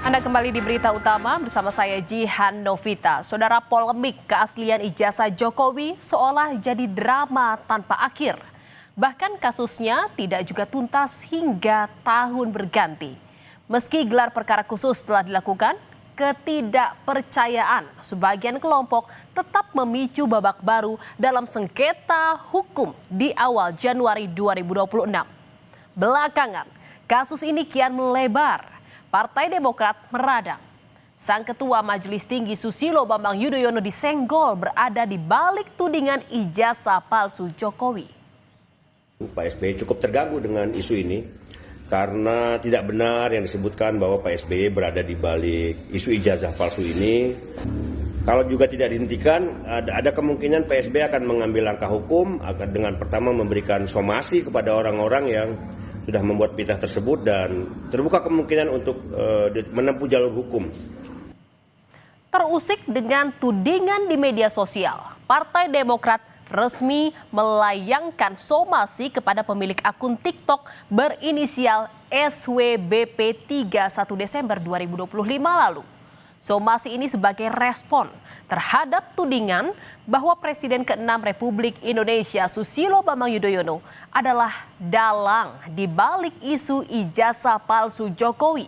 Anda kembali di Berita Utama bersama saya Jihan Novita. Saudara, polemik keaslian ijazah Jokowi seolah jadi drama tanpa akhir. Bahkan kasusnya tidak juga tuntas hingga tahun berganti. Meski gelar perkara khusus telah dilakukan, ketidakpercayaan sebagian kelompok tetap memicu babak baru dalam sengketa hukum di awal Januari 2026. Belakangan, kasus ini kian melebar. Partai Demokrat meradang. Sang Ketua Majelis Tinggi Susilo Bambang Yudhoyono disenggol berada di balik tudingan ijazah palsu Jokowi. Pak SBY cukup terganggu dengan isu ini karena tidak benar yang disebutkan bahwa Pak SBY berada di balik isu ijazah palsu ini. Kalau juga tidak dihentikan, ada kemungkinan Pak SBY akan mengambil langkah hukum akan dengan pertama memberikan somasi kepada orang-orang yang sudah membuat fitnah tersebut dan terbuka kemungkinan untuk menempuh jalur hukum. Terusik dengan tudingan di media sosial, Partai Demokrat resmi melayangkan somasi kepada pemilik akun TikTok berinisial SWBP 31 Desember 2025 lalu. Somasi ini sebagai respon terhadap tudingan bahwa Presiden ke-6 Republik Indonesia Susilo Bambang Yudhoyono adalah dalang di balik isu ijazah palsu Jokowi.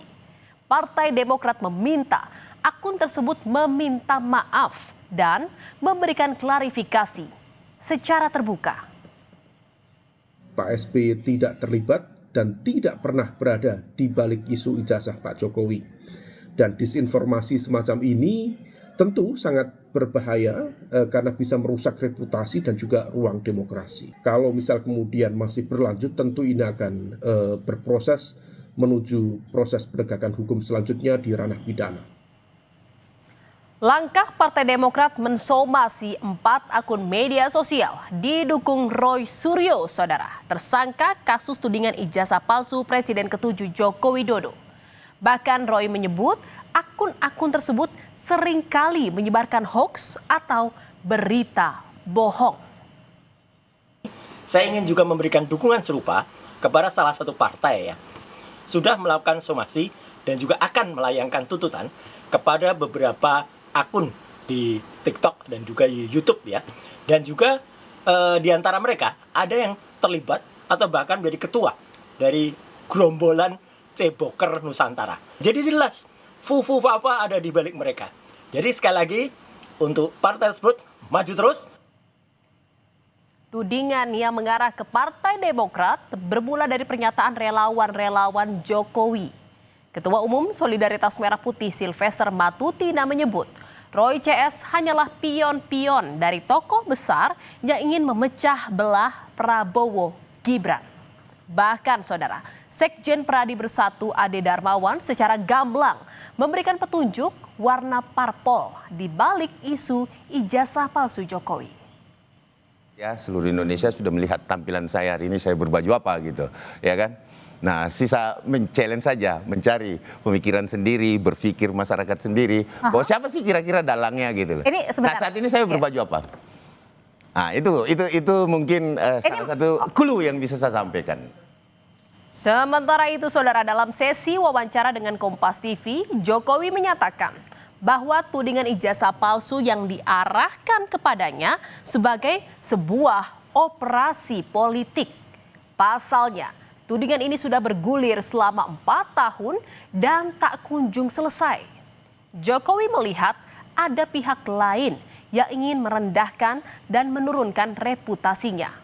Partai Demokrat meminta akun tersebut meminta maaf dan memberikan klarifikasi secara terbuka. Pak SBY tidak terlibat dan tidak pernah berada di balik isu ijazah Pak Jokowi. Dan disinformasi semacam ini tentu sangat berbahaya karena bisa merusak reputasi dan juga ruang demokrasi. Kalau misal kemudian masih berlanjut, tentu ini akan berproses menuju proses penegakan hukum selanjutnya di ranah pidana. Langkah Partai Demokrat mensomasi 4 akun media sosial didukung Roy Suryo, saudara, tersangka kasus tudingan ijazah palsu Presiden ke-7 Joko Widodo. Bahkan Roy menyebut akun-akun tersebut seringkali menyebarkan hoaks atau berita bohong. Saya ingin juga memberikan dukungan serupa kepada salah satu partai sudah melakukan somasi dan juga akan melayangkan tuntutan kepada beberapa akun di TikTok dan juga di YouTube Dan juga di antara mereka ada yang terlibat atau bahkan menjadi ketua dari gerombolan Ceboker Nusantara. Jadi jelas, Fufu-Fafa ada di balik mereka. Jadi sekali lagi, untuk partai tersebut maju terus. Tudingan yang mengarah ke Partai Demokrat bermula dari pernyataan relawan-relawan Jokowi. Ketua Umum Solidaritas Merah Putih Sylvester Matutina menyebut, Roy CS hanyalah pion-pion dari tokoh besar yang ingin memecah belah Prabowo Gibran. Bahkan saudara, Sekjen Pradi Bersatu Ade Darmawan secara gamblang memberikan petunjuk warna parpol di balik isu ijazah palsu Jokowi. Ya, seluruh Indonesia sudah melihat tampilan saya hari ini, saya berbaju apa gitu, ya kan? Nah, sisa men-challenge saja, mencari pemikiran sendiri, berpikir masyarakat sendiri. Bahwa siapa sih kira-kira dalangnya gitu loh. Nah, saat ini saya berbaju apa? Nah, itu mungkin salah satu clue yang bisa saya sampaikan. Sementara itu, saudara, dalam sesi wawancara dengan Kompas TV, Jokowi menyatakan bahwa tudingan ijazah palsu yang diarahkan kepadanya sebagai sebuah operasi politik. Pasalnya, tudingan ini sudah bergulir selama 4 tahun dan tak kunjung selesai. Jokowi melihat ada pihak lain yang ingin merendahkan dan menurunkan reputasinya.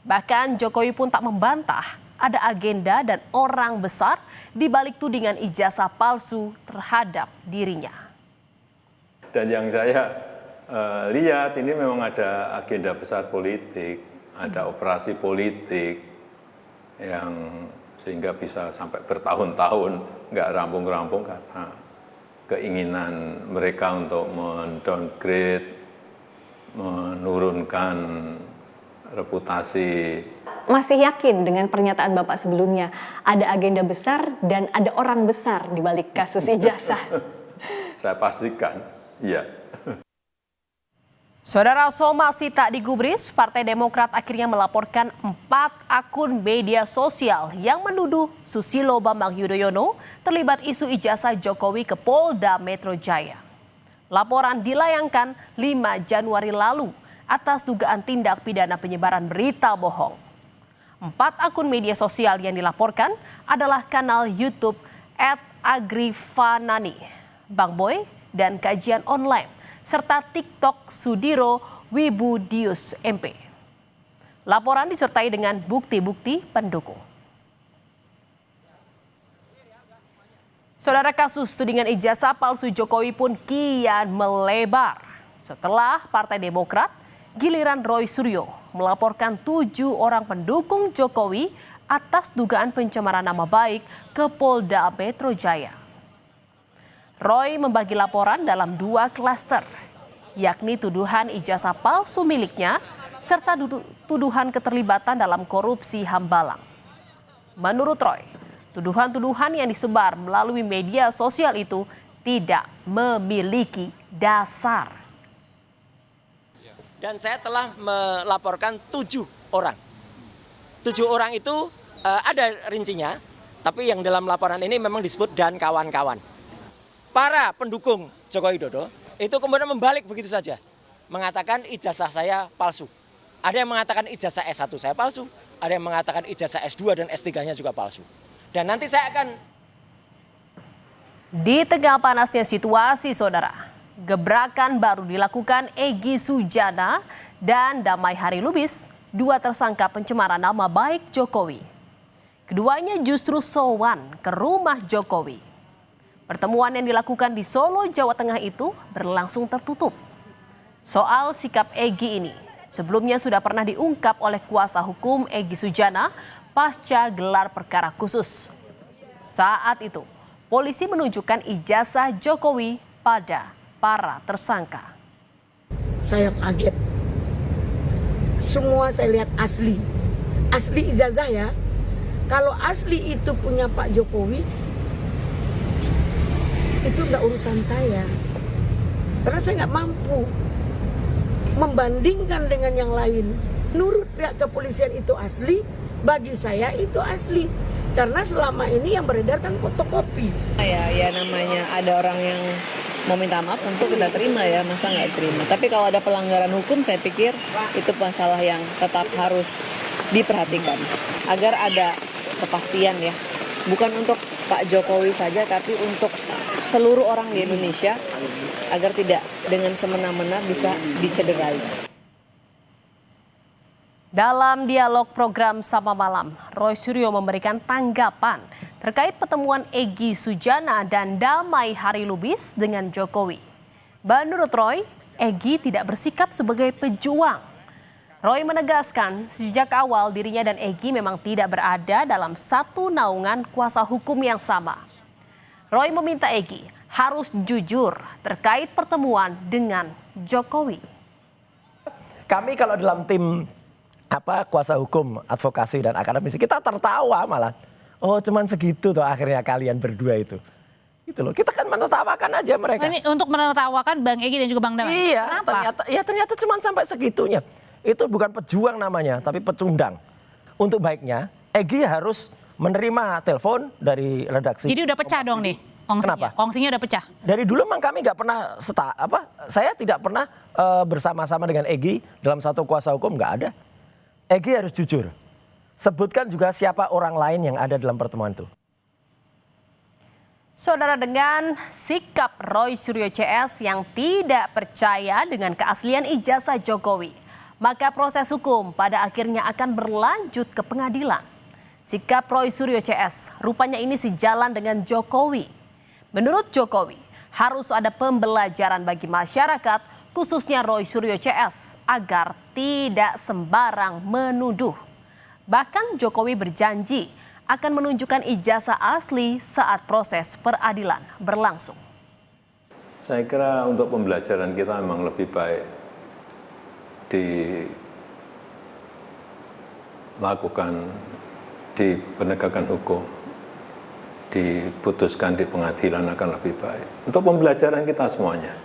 Bahkan Jokowi pun tak membantah ada agenda dan orang besar di balik tudingan ijazah palsu terhadap dirinya. Dan yang saya lihat ini memang ada agenda besar politik, ada operasi politik yang sehingga bisa sampai bertahun-tahun nggak rampung-rampung karena keinginan mereka untuk mendowngrade, menurunkan reputasi. Masih yakin dengan pernyataan Bapak sebelumnya ada agenda besar dan ada orang besar di balik kasus ijazah? Saya pastikan, iya. Saudara, somasi tak digubris, Partai Demokrat akhirnya melaporkan 4 akun media sosial yang menuduh Susilo Bambang Yudhoyono terlibat isu ijazah Jokowi ke Polda Metro Jaya. Laporan dilayangkan 5 Januari lalu atas dugaan tindak pidana penyebaran berita bohong. 4 akun media sosial yang dilaporkan adalah kanal YouTube @agrifanani, Bang Boy, dan Kajian Online, serta TikTok Sudiro Wibudius MP. Laporan disertai dengan bukti-bukti pendukung. Saudara, kasus tudingan ijazah palsu Jokowi pun kian melebar. Setelah Partai Demokrat, giliran Roy Suryo melaporkan 7 orang pendukung Jokowi atas dugaan pencemaran nama baik ke Polda Metro Jaya. Roy membagi laporan dalam 2 klaster, yakni tuduhan ijazah palsu miliknya serta tuduhan keterlibatan dalam korupsi Hambalang. Menurut Roy, tuduhan-tuduhan yang disebar melalui media sosial itu tidak memiliki dasar. Dan saya telah melaporkan 7 orang. 7 orang itu ada rincinya, tapi yang dalam laporan ini memang disebut dan kawan-kawan. Para pendukung Joko Widodo itu kemudian membalik begitu saja, mengatakan ijazah saya palsu. Ada yang mengatakan ijazah S1 saya palsu, ada yang mengatakan ijazah S2 dan S3-nya juga palsu. Dan nanti saya akan... Di tengah panasnya situasi, saudara, gebrakan baru dilakukan Egy Sujana dan Damai Hari Lubis, 2 tersangka pencemaran nama baik Jokowi. Keduanya justru sowan ke rumah Jokowi. Pertemuan yang dilakukan di Solo, Jawa Tengah itu berlangsung tertutup. Soal sikap Egy ini sebelumnya sudah pernah diungkap oleh kuasa hukum Egy Sujana pasca gelar perkara khusus. Saat itu, polisi menunjukkan ijazah Jokowi pada para tersangka. Saya kaget. Semua saya lihat asli. Asli ijazah ya. Kalau asli itu punya Pak Jokowi, itu nggak urusan saya. Karena saya nggak mampu membandingkan dengan yang lain. Menurut pihak kepolisian itu asli, bagi saya itu asli. Karena selama ini yang beredar kan fotokopi. Ya namanya ada orang yang mau minta maaf tentu kita terima ya, masa nggak terima. Tapi kalau ada pelanggaran hukum saya pikir itu masalah yang tetap harus diperhatikan. Agar ada kepastian ya, bukan untuk Pak Jokowi saja tapi untuk seluruh orang di Indonesia agar tidak dengan semena-mena bisa dicederai. Dalam dialog program Sama Malam, Roy Suryo memberikan tanggapan terkait pertemuan Egy Sujana dan Damai Hari Lubis dengan Jokowi. Menurut Roy, Egy tidak bersikap sebagai pejuang. Roy menegaskan sejak awal dirinya dan Egy memang tidak berada dalam satu naungan kuasa hukum yang sama. Roy meminta Egy harus jujur terkait pertemuan dengan Jokowi. Kami kalau dalam tim kuasa hukum, advokasi dan akademisi kita tertawa malah. Oh, cuman segitu tuh akhirnya kalian berdua itu. Gitu loh. Kita kan menertawakan aja mereka. Ini untuk menertawakan Bang Egy dan juga Bang Damai. Iya, kenapa? ternyata cuman sampai segitunya. Itu bukan pejuang namanya, tapi pecundang. Untuk baiknya, Egy harus menerima telepon dari redaksi. Jadi udah pecah dong nih kongsinya. Kenapa? Kongsinya udah pecah. Dari dulu memang kami nggak pernah saya tidak pernah bersama-sama dengan Egy dalam satu kuasa hukum, nggak ada. Egy harus jujur. Sebutkan juga siapa orang lain yang ada dalam pertemuan itu. Saudara, dengan sikap Roy Suryo CS yang tidak percaya dengan keaslian ijazah Jokowi, maka proses hukum pada akhirnya akan berlanjut ke pengadilan. Sikap Roy Suryo CS rupanya ini sejalan dengan Jokowi. Menurut Jokowi, harus ada pembelajaran bagi masyarakat, khususnya Roy Suryo CS, agar tidak sembarang menuduh. Bahkan Jokowi berjanji akan menunjukkan ijazah asli saat proses peradilan berlangsung. Saya kira untuk pembelajaran kita memang lebih baik dilakukan di penegakan hukum, diputuskan di pengadilan akan lebih baik. Untuk pembelajaran kita semuanya.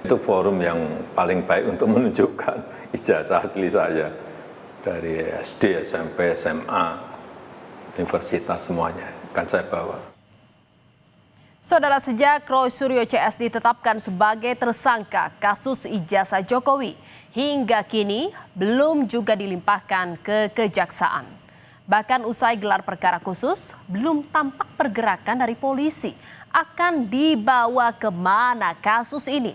Itu forum yang paling baik untuk menunjukkan ijazah asli saya dari SD, SMP, SMA, universitas semuanya akan saya bawa. Saudara, sejak Roy Suryo CS ditetapkan sebagai tersangka kasus ijazah Jokowi, hingga kini belum juga dilimpahkan ke kejaksaan. Bahkan usai gelar perkara khusus, belum tampak pergerakan dari polisi. Akan dibawa kemana kasus ini?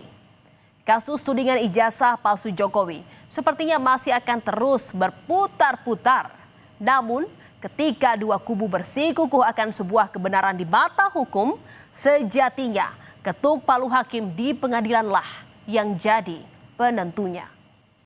Kasus tudingan ijazah palsu Jokowi sepertinya masih akan terus berputar-putar. Namun, ketika dua kubu bersikukuh akan sebuah kebenaran di mata hukum, sejatinya ketuk palu hakim di pengadilanlah yang jadi penentunya.